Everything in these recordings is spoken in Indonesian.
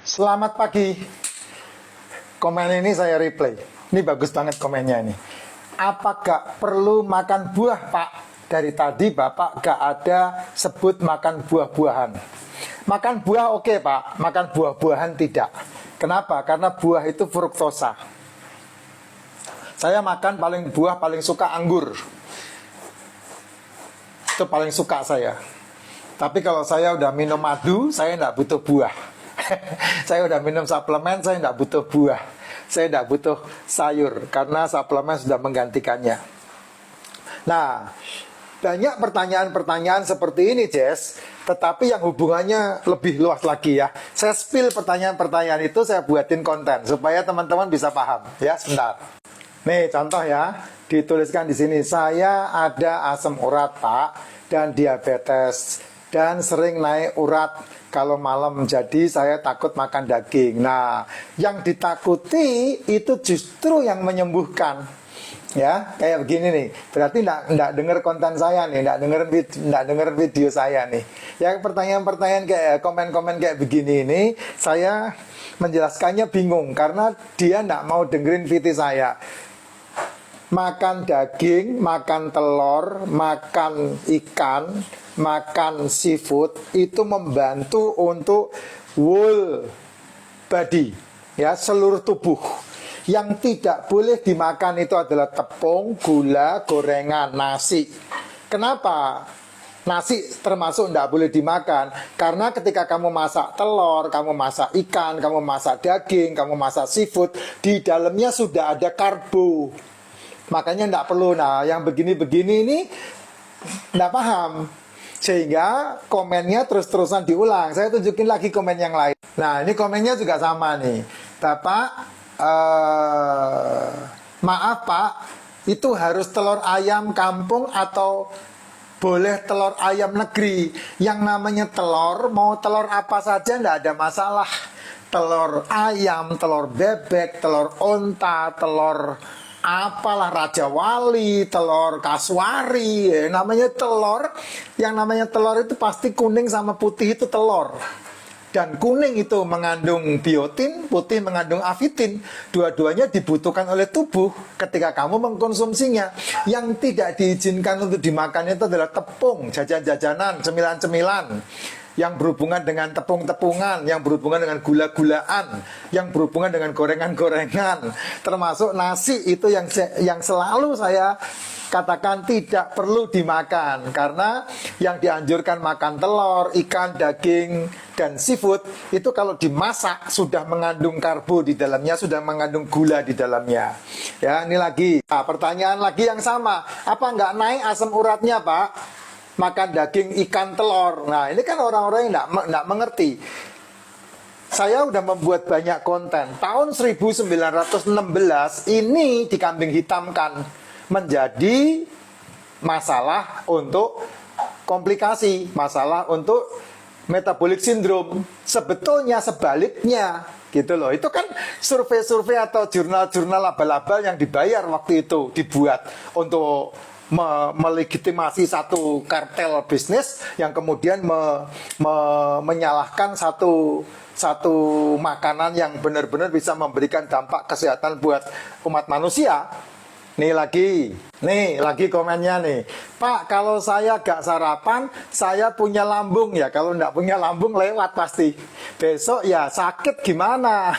Selamat pagi. Komen ini saya replay. Ini bagus banget komennya ini. Apa gak perlu makan buah, Pak? Dari tadi Bapak gak ada sebut makan buah-buahan. Makan buah oke, Pak. Makan buah-buahan tidak. Kenapa? Karena buah itu fruktosa. Saya makan buah paling suka anggur. Itu paling suka saya. Tapi kalau saya udah minum madu, saya tidak butuh buah. Saya udah minum suplemen, saya tidak butuh buah. Saya tidak butuh sayur, karena suplemen sudah menggantikannya. Nah, banyak pertanyaan-pertanyaan seperti ini, Jess. Tetapi yang hubungannya lebih luas lagi ya. Saya spill pertanyaan-pertanyaan itu, saya buatin konten supaya teman-teman bisa paham. Ya, sebentar. Nih, contoh ya. Dituliskan di sini, saya ada asam urat, Pak, dan diabetes, dan sering naik urat kalau malam, jadi saya takut makan daging. Nah, yang ditakuti itu justru yang menyembuhkan. Ya, kayak begini nih. Berarti enggak denger konten saya nih, enggak denger video saya nih. Ya, pertanyaan-pertanyaan kayak komen-komen kayak begini ini, saya menjelaskannya bingung karena dia enggak mau dengerin video saya. Makan daging, makan telur, makan ikan, makan seafood itu membantu untuk whole body, ya, seluruh tubuh. Yang tidak boleh dimakan itu adalah tepung, gula, gorengan, nasi. Kenapa? Nasi termasuk tidak boleh dimakan. Karena ketika kamu masak telur, kamu masak ikan, kamu masak daging, kamu masak seafood, di dalamnya sudah ada karbo. Makanya tidak perlu. Nah, yang begini-begini ini tidak paham. Sehingga komennya terus-terusan diulang. Saya tunjukin lagi komen yang lain. Nah, ini komennya juga sama nih. Bapak, maaf Pak, itu harus telur ayam kampung atau boleh telur ayam negeri? Yang namanya telur, mau telur apa saja tidak ada masalah. Telur ayam, telur bebek, telur onta, telur apalah Raja Wali, telur kasuari, ya, namanya telur. Yang namanya telur itu pasti kuning sama putih itu telur. Dan kuning itu mengandung biotin, putih mengandung afitin. Dua-duanya dibutuhkan oleh tubuh ketika kamu mengkonsumsinya. Yang tidak diizinkan untuk dimakan itu adalah tepung, jajan-jajanan, cemilan-cemilan, yang berhubungan dengan tepung-tepungan, yang berhubungan dengan gula-gulaan, yang berhubungan dengan gorengan-gorengan, termasuk nasi itu yang selalu saya katakan tidak perlu dimakan. Karena yang dianjurkan makan telur, ikan, daging, dan seafood itu kalau dimasak sudah mengandung karbo di dalamnya, sudah mengandung gula di dalamnya. Ya, ini lagi. Nah, pertanyaan lagi yang sama. Apa nggak naik asam uratnya, Pak? Makan daging, ikan, telur. Nah, ini kan orang-orang yang tidak mengerti. Saya udah membuat banyak konten. Tahun 1916 ini dikambing hitamkan menjadi masalah untuk komplikasi, masalah untuk metabolic syndrome. Sebetulnya sebaliknya, gitu loh. Itu kan survei-survei atau jurnal-jurnal abal-abal yang dibayar waktu itu dibuat untuk melegitimasi satu kartel bisnis yang kemudian menyalahkan satu makanan yang benar-benar bisa memberikan dampak kesehatan buat umat manusia. Nih lagi komennya nih. Pak, kalau saya gak sarapan, saya punya lambung. Ya, kalau gak punya lambung lewat pasti. Besok ya sakit gimana?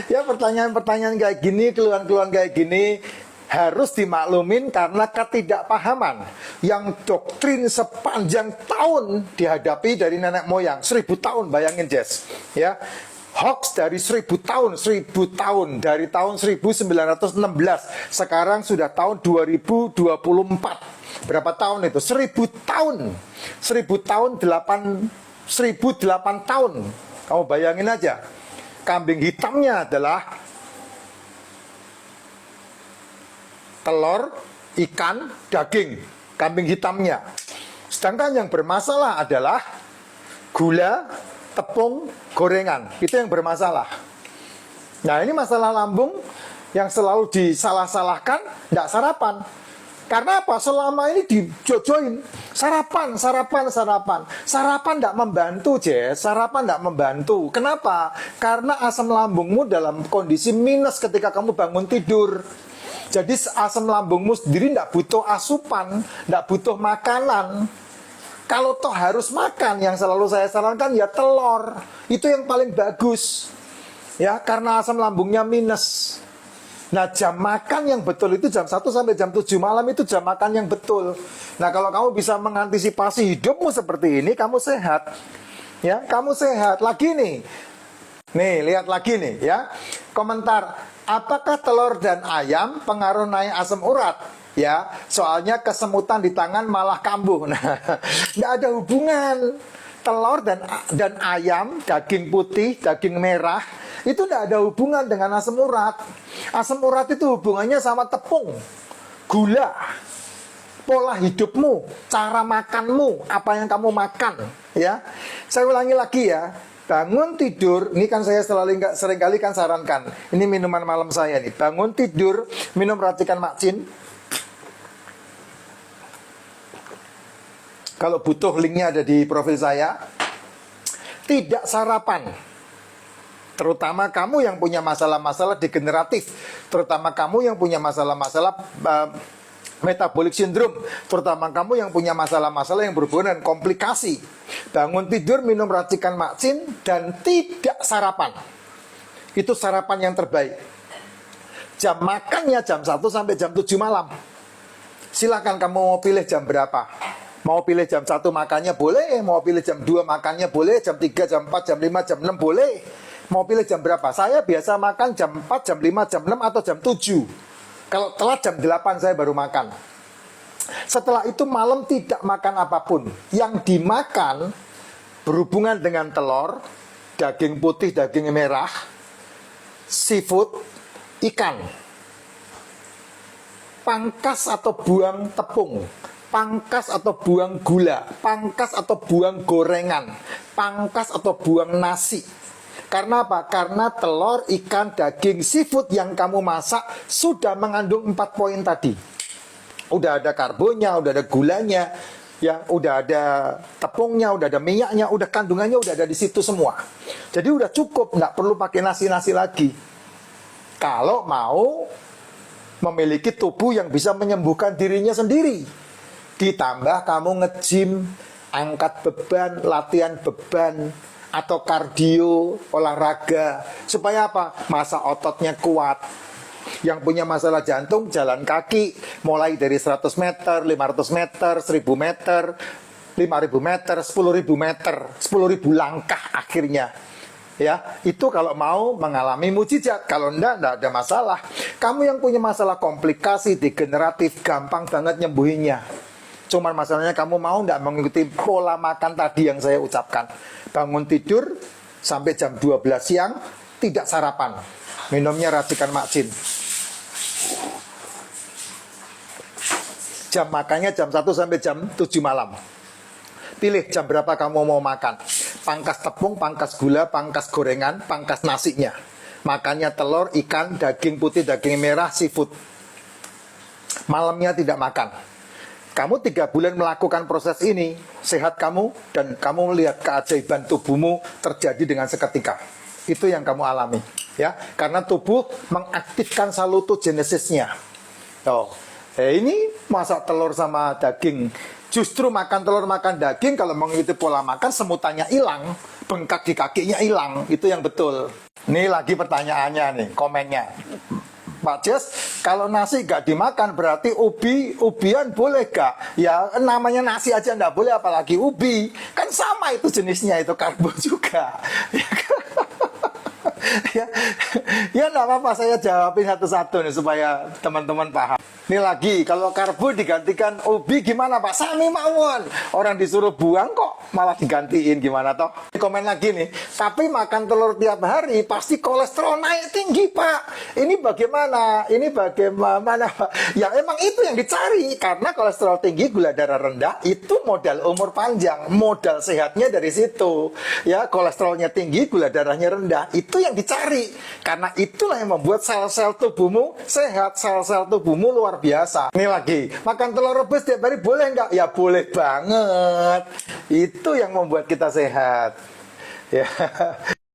Ya, pertanyaan-pertanyaan kayak gini, keluhan-keluhan kayak gini harus dimaklumin karena ketidakpahaman yang doktrin sepanjang tahun dihadapi dari nenek moyang. 1000 tahun, bayangin Jess, ya. Hoax dari 1000 tahun dari tahun 1916, sekarang sudah tahun 2024. Berapa tahun itu? 1000 tahun. 1008 tahun. Kamu bayangin aja. Kambing hitamnya adalah telur, ikan, daging, kambing hitamnya. Sedangkan yang bermasalah adalah gula, tepung, gorengan. Itu yang bermasalah. Nah, ini masalah lambung yang selalu disalah-salahkan, tidak sarapan. Karena apa? Selama ini dijojoin. Sarapan, sarapan, sarapan. Sarapan tidak membantu, Jess. Sarapan tidak membantu. Kenapa? Karena asam lambungmu dalam kondisi minus ketika kamu bangun tidur. Jadi asam lambungmu sendiri tidak butuh asupan, tidak butuh makanan. Kalau toh harus makan, yang selalu saya sarankan ya telur. Itu yang paling bagus. Ya, karena asam lambungnya minus. Nah, jam makan yang betul itu jam 1 sampai jam 7 malam itu jam makan yang betul. Nah, kalau kamu bisa mengantisipasi hidupmu seperti ini, kamu sehat. Ya, kamu sehat. Lagi nih. Nih, lihat lagi nih ya. Komentar, apakah telur dan ayam pengaruh naik asam urat? Ya, soalnya kesemutan di tangan malah kambuh. Nah, tidak ada hubungan. Telur dan ayam, daging putih, daging merah, itu tidak ada hubungan dengan asam urat. Asam urat itu hubungannya sama tepung, gula, pola hidupmu, cara makanmu, apa yang kamu makan. Ya, saya ulangi lagi ya. Bangun tidur, ini kan saya seringkali kan sarankan. Ini minuman malam saya nih. Bangun tidur, minum racikan makcin. Kalau butuh linknya ada di profil saya. Tidak sarapan. Terutama kamu yang punya masalah-masalah degeneratif. Terutama kamu yang punya masalah-masalah metabolic syndrome. Terutama kamu yang punya masalah-masalah yang berhubungan dengan komplikasi. Bangun tidur, minum racikan makcin, dan tidak sarapan. Itu sarapan yang terbaik. Jam makannya jam 1 sampai jam 7 malam. Silakan kamu mau pilih jam berapa. Mau pilih jam 1 makannya boleh, mau pilih jam 2 makannya boleh, jam 3, jam 4, jam 5, jam 6 boleh. Mau pilih jam berapa? Saya biasa makan jam 4, jam 5, jam 6, atau jam 7. Kalau telat jam 8 saya baru makan. Setelah itu malam tidak makan apapun. Yang dimakan berhubungan dengan telur, daging putih, daging merah, seafood, ikan. Pangkas atau buang tepung, pangkas atau buang gula, pangkas atau buang gorengan, pangkas atau buang nasi. Karena apa? Karena telur, ikan, daging, seafood yang kamu masak sudah mengandung 4 poin tadi. Udah ada karbonnya, udah ada gulanya, ya, udah ada tepungnya, udah ada minyaknya, udah kandungannya udah ada di situ semua. Jadi udah cukup, nggak perlu pakai nasi-nasi lagi. Kalau mau memiliki tubuh yang bisa menyembuhkan dirinya sendiri. Ditambah kamu nge-gym, angkat beban, latihan beban, atau kardio, olahraga. Supaya apa? Masa ototnya kuat. Yang punya masalah jantung, jalan kaki. Mulai dari 100 meter, 500 meter, 1000 meter, 5000 meter, 10.000 meter, 10.000 langkah akhirnya. Ya, itu kalau mau mengalami mujizat. Kalau enggak ada masalah. Kamu yang punya masalah komplikasi, degeneratif, gampang banget nyembuhinnya. Cuman masalahnya kamu mau enggak mengikuti pola makan tadi yang saya ucapkan. Bangun tidur sampai jam 12 siang, tidak sarapan. Minumnya racikan makcin. Jam makannya jam 1 sampai jam 7 malam. Pilih jam berapa kamu mau makan. Pangkas tepung, pangkas gula, pangkas gorengan, pangkas nasinya. Makannya telur, ikan, daging putih, daging merah, seafood. Malamnya tidak makan. Kamu 3 bulan melakukan proses ini, sehat kamu, dan kamu melihat keajaiban tubuhmu terjadi dengan seketika. Itu yang kamu alami, ya. Karena tubuh mengaktifkan salutogenesisnya. Oh, ini masak telur sama daging. Justru makan telur, makan daging, kalau mengikuti pola makan, semutannya hilang, bengkak di kakinya hilang. Itu yang betul. Ini lagi pertanyaannya nih, komennya. Pak Jes, kalau nasi gak dimakan berarti ubian boleh gak? Ya namanya nasi aja gak boleh, apalagi ubi. Kan sama itu jenisnya, itu karbo juga. Ya gak apa-apa, saya jawabin satu-satu nih supaya teman-teman paham. Ini lagi, kalau karbo digantikan ubi gimana Pak? Sami mawon. Orang disuruh buang kok malah digantiin, gimana toh? Komen lagi nih, tapi makan telur tiap hari pasti kolesterol naik tinggi Pak. Ini bagaimana? Ini bagaimana Pak? Ya emang itu yang dicari. Karena kolesterol tinggi, gula darah rendah, itu modal umur panjang. Modal sehatnya dari situ. Ya, kolesterolnya tinggi, gula darahnya rendah, itu yang dicari. Karena itulah yang membuat sel-sel tubuhmu sehat, sel-sel tubuhmu luar luar biasa. Ini lagi, makan telur rebus tiap hari boleh nggak? Ya boleh banget. Itu yang membuat kita sehat. Ya.